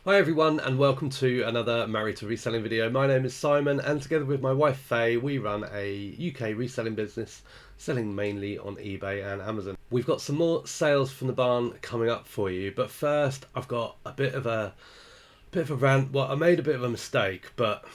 Hi everyone and welcome to another Married to Reselling video. My name is Simon and together with my wife Faye we run a UK reselling business selling mainly on eBay and Amazon. We've got some more sales from the barn coming up for you, but first I've got a bit of a rant. Well, I made a bit of a mistake, but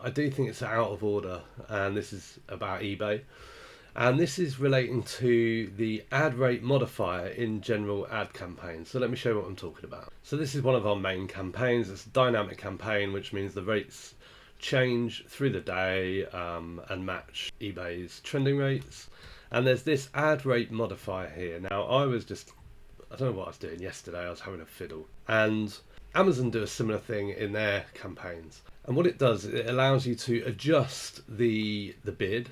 I do think it's out of order, and this is about eBay. And this is relating to the ad rate modifier in general ad campaigns. So let me show you what I'm talking about. So this is one of our main campaigns. It's a dynamic campaign, which means the rates change through the day and match eBay's trending rates. And there's this ad rate modifier here. Now I don't know what I was doing yesterday. I was having a fiddle. And Amazon do a similar thing in their campaigns. And what it does, it allows you to adjust the bid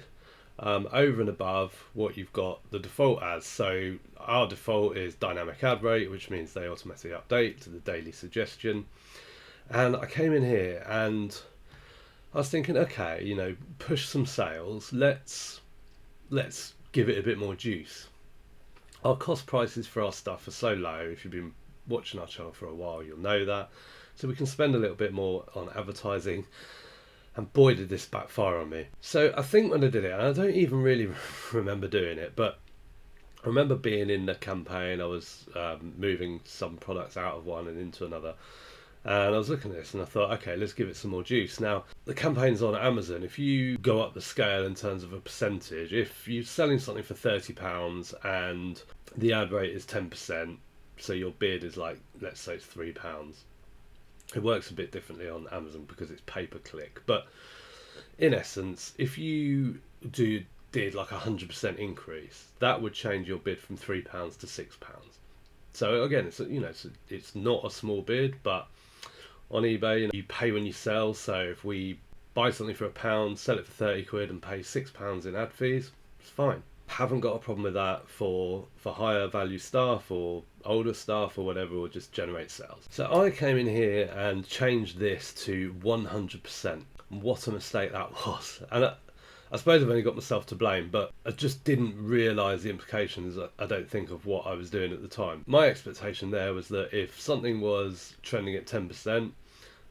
over and above what you've got the default as. So our default is dynamic ad rate, which means they automatically update to the daily suggestion. And I came in here and I was thinking, okay, push some sales. Let's give it a bit more juice. Our cost prices for our stuff are so low. If you've been watching our channel for a while, you'll know that. So we can spend a little bit more on advertising. And boy, did this backfire on me. So I think when I did it, and I don't even really remember doing it, but I remember being in the campaign. I was moving some products out of one and into another. And I was looking at this and I thought, okay, let's give it some more juice. Now, the campaign's on Amazon. If you go up the scale in terms of a percentage, if you're selling something for £30 and the ad rate is 10%, so your bid is like, let's say it's £3. It works a bit differently on Amazon because it's pay-per-click, but in essence, if you did like 100% increase, that would change your bid from £3 to £6. So again, it's not a small bid, but on eBay, you pay when you sell. So if we buy something for £1, sell it for 30 quid, and pay £6 in ad fees, it's fine. Haven't got a problem with that for higher value stuff or older stuff or whatever, or just generate sales. So I came in here and changed this to 100%. What a mistake that was. And I suppose I've only got myself to blame, but I just didn't realise the implications, I don't think, of what I was doing at the time. My expectation there was that if something was trending at 10%,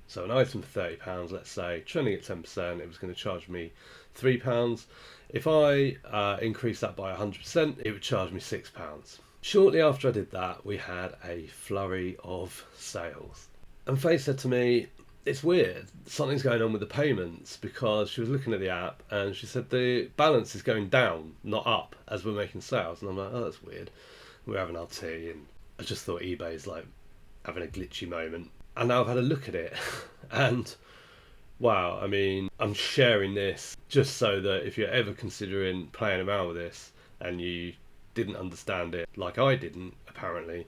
so an item for £30, let's say, trending at 10%, it was going to charge me £3. If I increased that by 100%, it would charge me £6. Shortly after I did that, we had a flurry of sales. And Faye said to me, it's weird, something's going on with the payments, because she was looking at the app and she said the balance is going down, not up, as we're making sales. And I'm like, oh, that's weird. We're having our tea, and I just thought eBay's like having a glitchy moment. And now I've had a look at it and wow, I mean, I'm sharing this just so that if you're ever considering playing around with this and you didn't understand it like I didn't, apparently,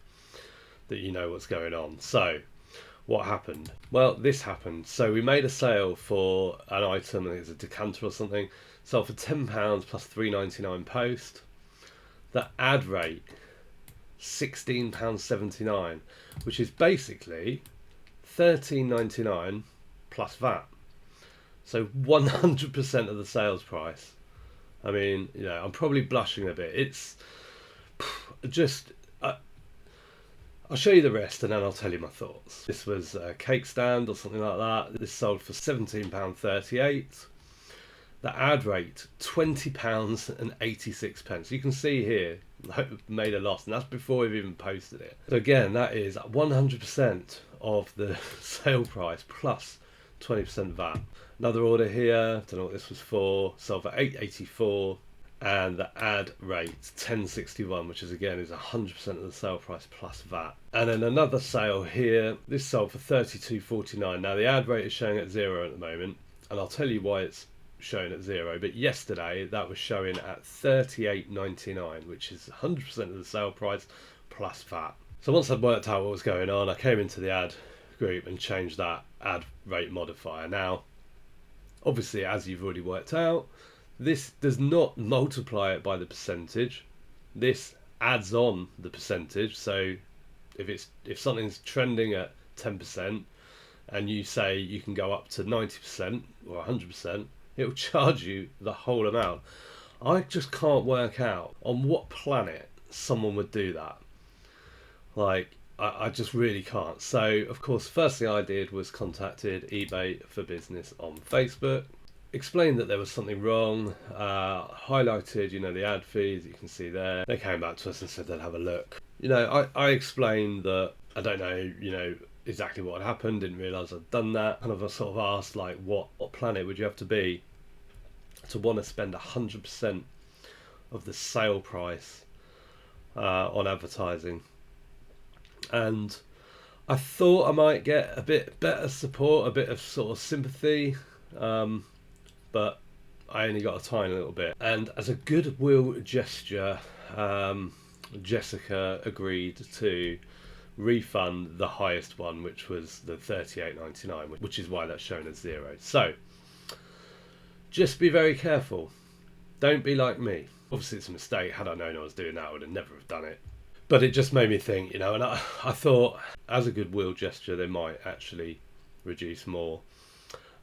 that you know what's going on. So what happened? Well, this happened. So we made a sale for an item, I think it's a decanter or something, sold for £10 plus £3.99 post. The ad rate, £16.79, which is basically £13.99 plus VAT. So 100% of the sales price. I mean, I'm probably blushing a bit. It's just, I'll show you the rest and then I'll tell you my thoughts. This was a cake stand or something like that. This sold for £17.38. The ad rate, £20.86. You can see here, made a loss, and that's before we've even posted it. So again, that is 100% of the sale price plus 20% VAT. Another order here, don't know what this was for, sold for £8.84, and the ad rate £10.61, which is 100% of the sale price plus VAT. And then another sale here, this sold for £32.49. Now the ad rate is showing at 0 at the moment, and I'll tell you why it's showing at 0, but yesterday that was showing at £38.99, which is 100% of the sale price plus VAT. So once I'd worked out what was going on, I came into the ad group and changed that ad rate modifier. Now obviously, as you've already worked out, this does not multiply it by the percentage. This adds on the percentage. So if something's trending at 10% and you say you can go up to 90% or 100%, it will charge you the whole amount. I just can't work out on what planet someone would do that. Like, I just really can't. So of course, first thing I did was contacted eBay for Business on Facebook, explained that there was something wrong, highlighted, the ad fees you can see there. They came back to us and said they'd have a look. I explained that I don't know, exactly what had happened, didn't realise I'd done that. Kind of I sort of asked, like, what planet would you have to be to want to spend 100% of the sale price on advertising? And I thought I might get a bit better support, a bit of sort of sympathy, but I only got a tiny little bit. And as a goodwill gesture, Jessica agreed to refund the highest one, which was the $38.99, which is why that's shown as 0. So just be very careful. Don't be like me. Obviously it's a mistake. Had I known I was doing that, I would have never have done it. But it just made me think, and I thought as a goodwill gesture they might actually reduce more,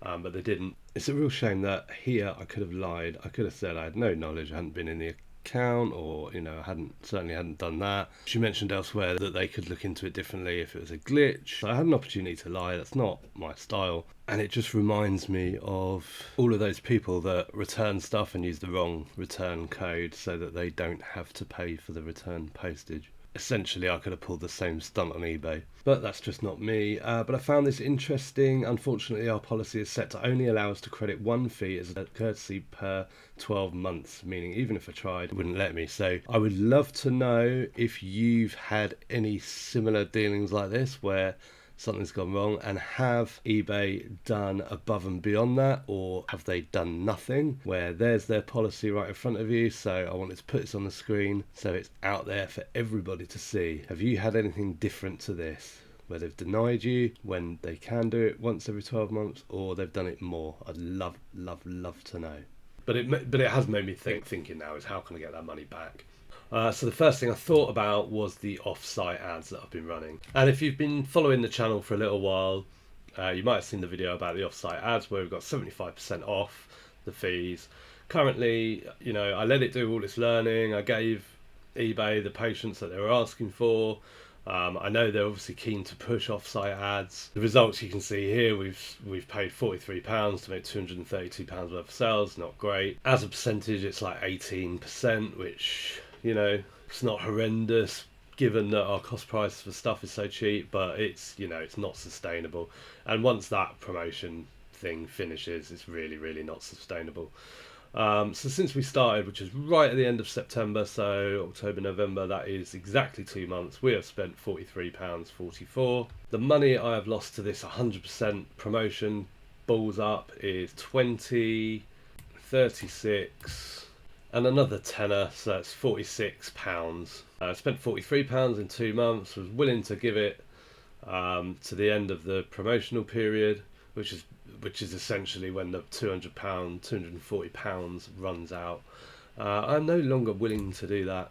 but they didn't. It's a real shame that here I could have lied. I could have said I had no knowledge, I hadn't been in the account, or I certainly hadn't done that. She mentioned elsewhere that they could look into it differently if it was a glitch. So I had an opportunity to lie. That's not my style, and it just reminds me of all of those people that return stuff and use the wrong return code so that they don't have to pay for the return postage. Essentially, I could have pulled the same stunt on eBay, but that's just not me. But I found this interesting. Unfortunately, our policy is set to only allow us to credit one fee as a courtesy per 12 months, meaning even if I tried, it wouldn't let me. So I would love to know if you've had any similar dealings like this where something's gone wrong, and have eBay done above and beyond that, or have they done nothing where there's their policy right in front of you? So I wanted to put this on the screen so it's out there for everybody to see. Have you had anything different to this, where they've denied you when they can do it once every 12 months, or they've done it more? I'd love to know. But it has made me thinking now is how can I get that money back? So the first thing I thought about was the offsite ads that I've been running. And if you've been following the channel for a little while, you might have seen the video about the offsite ads where we've got 75% off the fees. Currently, I let it do all its learning. I gave eBay the patience that they were asking for. I know they're obviously keen to push offsite ads. The results you can see here, we've paid £43 to make £232 worth of sales. Not great. As a percentage, it's like 18%, which, it's not horrendous given that our cost price for stuff is so cheap, but it's not sustainable. And once that promotion thing finishes, it's really not sustainable. So since we started, which is right at the end of September, so October, November, that is exactly 2 months, we have spent £43.44. The money I have lost to this 100% promotion balls up is 20, 36 and another tenner, so that's £46. I spent £43 in 2 months, was willing to give it to the end of the promotional period, which is essentially when the £200, £240 runs out. I'm no longer willing to do that.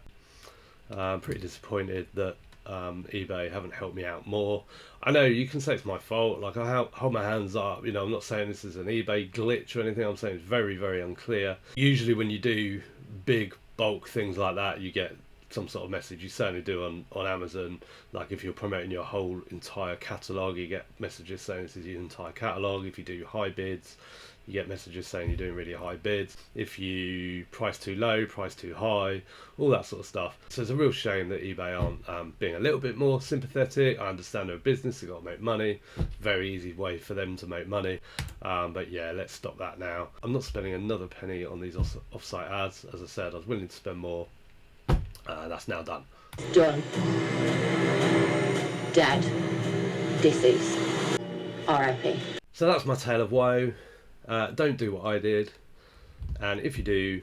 I'm pretty disappointed that eBay haven't helped me out more. I know you can say it's my fault, like I hold my hands up, I'm not saying this is an eBay glitch or anything. I'm saying it's very unclear. Usually when you do big bulk things like that, you get some sort of message. You certainly do on Amazon. Like if you're promoting your whole entire catalogue, you get messages saying this is your entire catalogue. If you do high bids, you get messages saying you're doing really high bids. If you price too low, price too high, all that sort of stuff. So it's a real shame that eBay aren't being a little bit more sympathetic. I understand they're a business, they've got to make money. Very easy way for them to make money. But yeah, let's stop that now. I'm not spending another penny on these offsite ads. As I said, I was willing to spend more. That's now done. Done. Dead. Deceased. R.I.P. So that's my tale of woe. Don't do what I did, and if you do,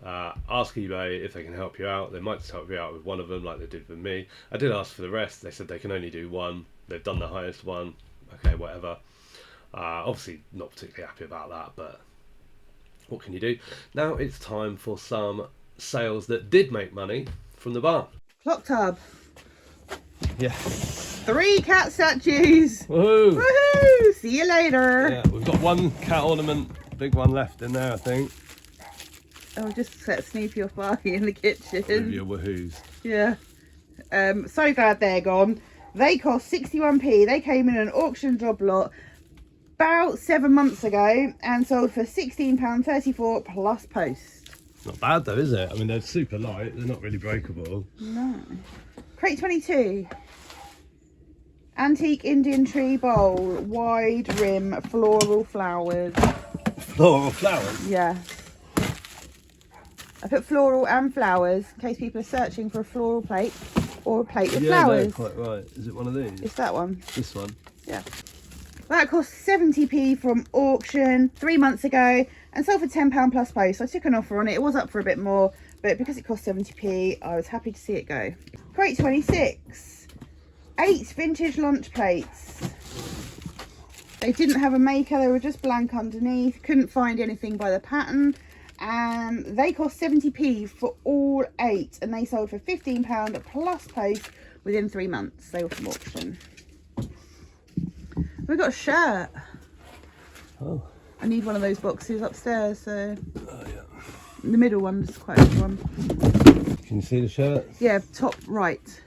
ask eBay if they can help you out. They might just help you out with one of them like they did with me. I did ask for the rest. They said they can only do one. They've done the highest one. Okay, whatever. Obviously not particularly happy about that, but what can you do? Now it's time for some sales that did make money from the barn. Clock tub. Yes. 3 cat statues. Woohoo! Woohoo! See you later. Yeah, we've got one cat ornament, big one left in there, I think. Oh, just set Snoopy off Barbie in the kitchen. With your woohoos. Yeah. So glad they're gone. They cost 61p. They came in an auction job lot about 7 months ago and sold for £16.34 plus post. Not bad though, is it? I mean, they're super light. They're not really breakable. No. Crate 22. Antique Indian tree bowl, wide rim, floral flowers. Floral flowers? Yeah. I put floral and flowers in case people are searching for a floral plate or a plate with flowers. No, quite right. Is it one of these? It's that one. This one? Yeah. That cost 70p from auction 3 months ago and sold for £10 plus post. I took an offer on it. It was up for a bit more, but because it cost 70p, I was happy to see it go. Crate 26. 8 vintage lunch plates. They didn't have a maker. They were just blank underneath. Couldn't find anything by the pattern. And they cost 70p for all 8. And they sold for £15 plus post within 3 months. They were from auction. We've got a shirt. Oh. I need one of those boxes upstairs, so Oh, yeah. the middle one's quite a big one. Can you see the shirt? Yeah, top right.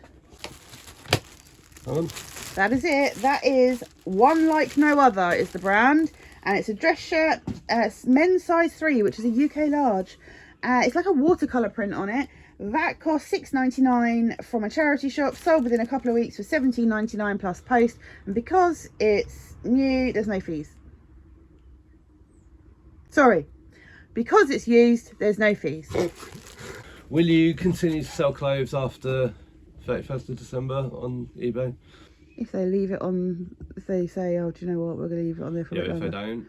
On. That is it. That is One Like No Other is the brand, and it's a dress shirt. It's men's size 3, which is a UK large. It's like a watercolour print on it. That cost £6.99 from a charity shop, sold within a couple of weeks for £17.99 plus post, and because it's new, there's no fees. Sorry, because it's used, there's no fees. Will you continue to sell clothes after 31st of December on eBay? If they leave it on, if they say, oh, do you know what, we're going to leave it on there for a bit Yeah, if they longer. don't.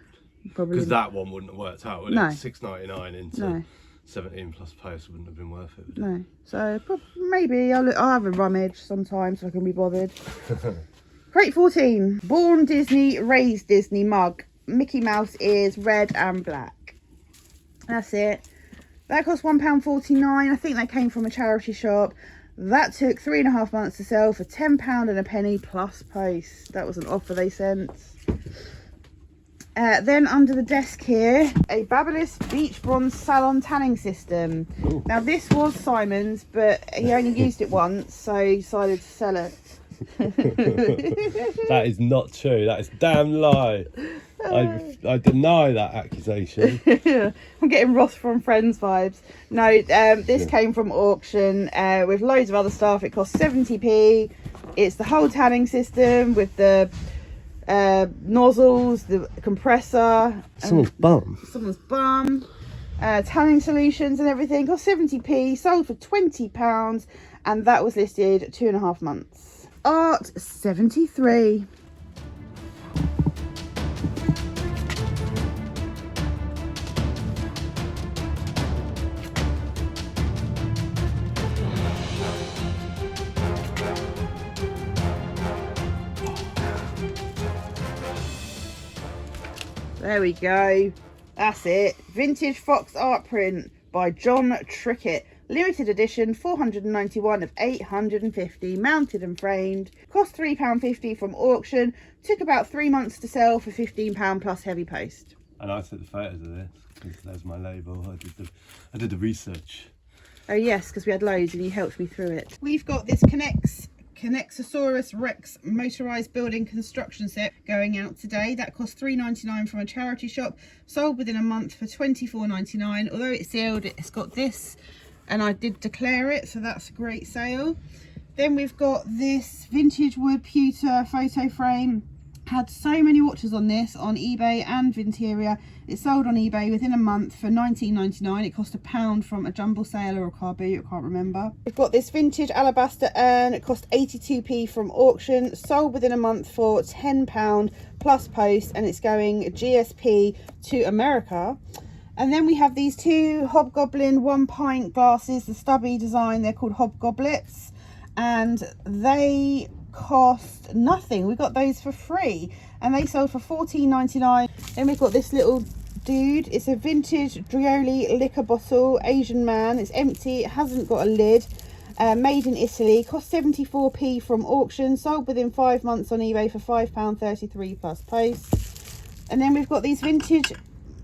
Probably Because that one wouldn't have worked out, would No. it? £6.99 into No. 17 plus post wouldn't have been worth it, would it? No, so maybe I'll have a rummage sometime so I can be bothered. Crate 14. Born Disney, raised Disney mug. Mickey Mouse ears, red and black. That's it. That cost £1.49. I think that came from a charity shop. That took 3.5 months to sell for £10 and a penny plus post. That was an offer they sent. Then under the desk here, a Babyliss Beach Bronze Salon Tanning System. Ooh. Now this was Simon's, but he only used it once, so he decided to sell it. That is not true. That is damn lie. I deny that accusation. I'm getting Ross from Friends vibes. No, this came from auction with loads of other stuff. It cost 70p. It's the whole tanning system with the nozzles, the compressor, Someone's bum. tanning solutions and everything. Cost 70p, sold for £20, and that was listed 2.5 months. Art 73. There we go. That's it. Vintage Fox art print by John Trickett. Limited edition, 491 of 850, mounted and framed. Cost £3.50 from auction. Took about 3 months to sell for £15 plus heavy post. And I took the photos of this because there's my label. I did the research. Oh yes, because we had loads and you helped me through it. We've got this Connexosaurus Rex motorised building construction set going out today. That cost £3.99 from a charity shop, sold within a month for £24.99. Although it's sealed, it's got this, and I did declare it, so that's a great sale. Then we've got this vintage wood pewter photo frame. Had so many watches on this on eBay and Vinteria. It sold on eBay within a month for £19.99. It cost £1 from a jumble sale or a car boot, I can't remember. We've got this vintage alabaster urn. It cost 82p from auction, sold within a month for £10 plus post, and it's going GSP to America. And then we have these two Hobgoblin 1 pint glasses, the stubby design. They're called Hobgoblets, and they cost nothing. We got those for free and they sold for £14.99. Then we've got this little dude. It's a vintage Drioli liquor bottle, Asian man. It's empty, it hasn't got a lid. Made in Italy, cost 74p from auction, sold within 5 months on eBay for £5.33 plus post. And then we've got these vintage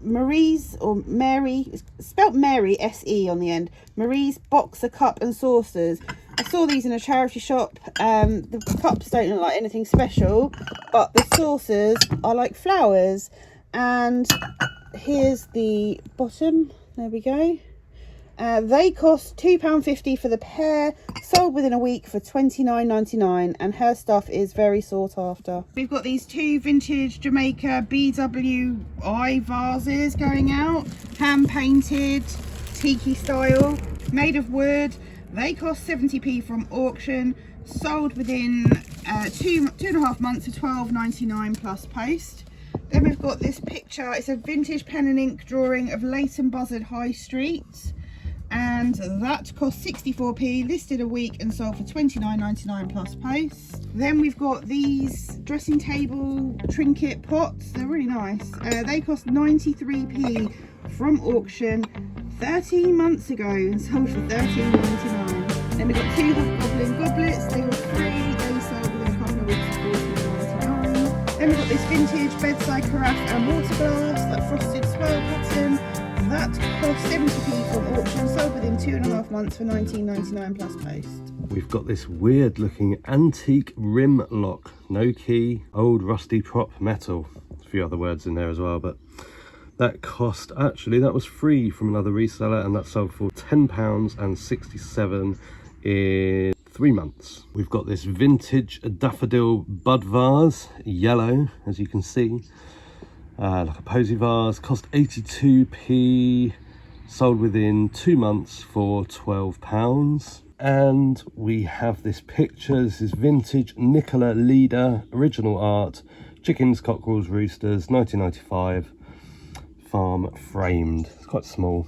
Marie's, or Mary, it's spelt Mary, S-E on the end, Marie's boxer cup and saucers. I saw these in a charity shop. The cups don't look like anything special, but the saucers are like flowers. And here's the bottom. There we go. They cost £2.50 for the pair, sold within a week for £29.99, and her stuff is very sought after. We've got these two vintage Jamaica BWI vases going out, hand painted, tiki style, made of wood. They cost 70p from auction, sold within 2.5 months for £12.99 plus post. Then we've got this picture. It's a vintage pen and ink drawing of Leighton Buzzard High Street, and that cost 64p, listed a week and sold for £29.99 plus post. Then we've got these dressing table trinket pots. They're really nice. They cost 93p from auction 13 months ago and sold for £13.99. Then we've got two Hobgoblin goblets. They were free. They sold within a couple of weeks for £14.99. Then we've got this vintage bedside carafe and water glass, that frosted swirl pattern. That cost 70p from auction, sold within 2.5 months for £19.99 plus post. We've got this weird looking antique rim lock, no key, old rusty prop metal. A few other words in there as well, but that cost, actually that was free from another reseller, and that sold for £10.67 in 3 months. We've got this vintage daffodil bud vase, yellow as you can see. Like a posy vase, cost 82p, sold within 2 months for £12. And we have this picture. This is vintage Nicola Leader, original art, chickens, cockerels, roosters, 1995, farm framed. It's quite small.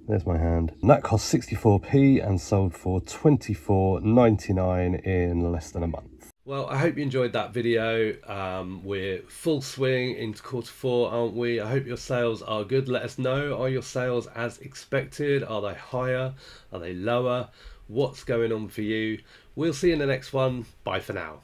There's my hand. And that cost 64p and sold for £24.99 in less than a month. Well, I hope you enjoyed that video. We're full swing into Q4, aren't we? I hope your sales are good. Let us know. Are your sales as expected? Are they higher? Are they lower? What's going on for you? We'll see you in the next one. Bye for now.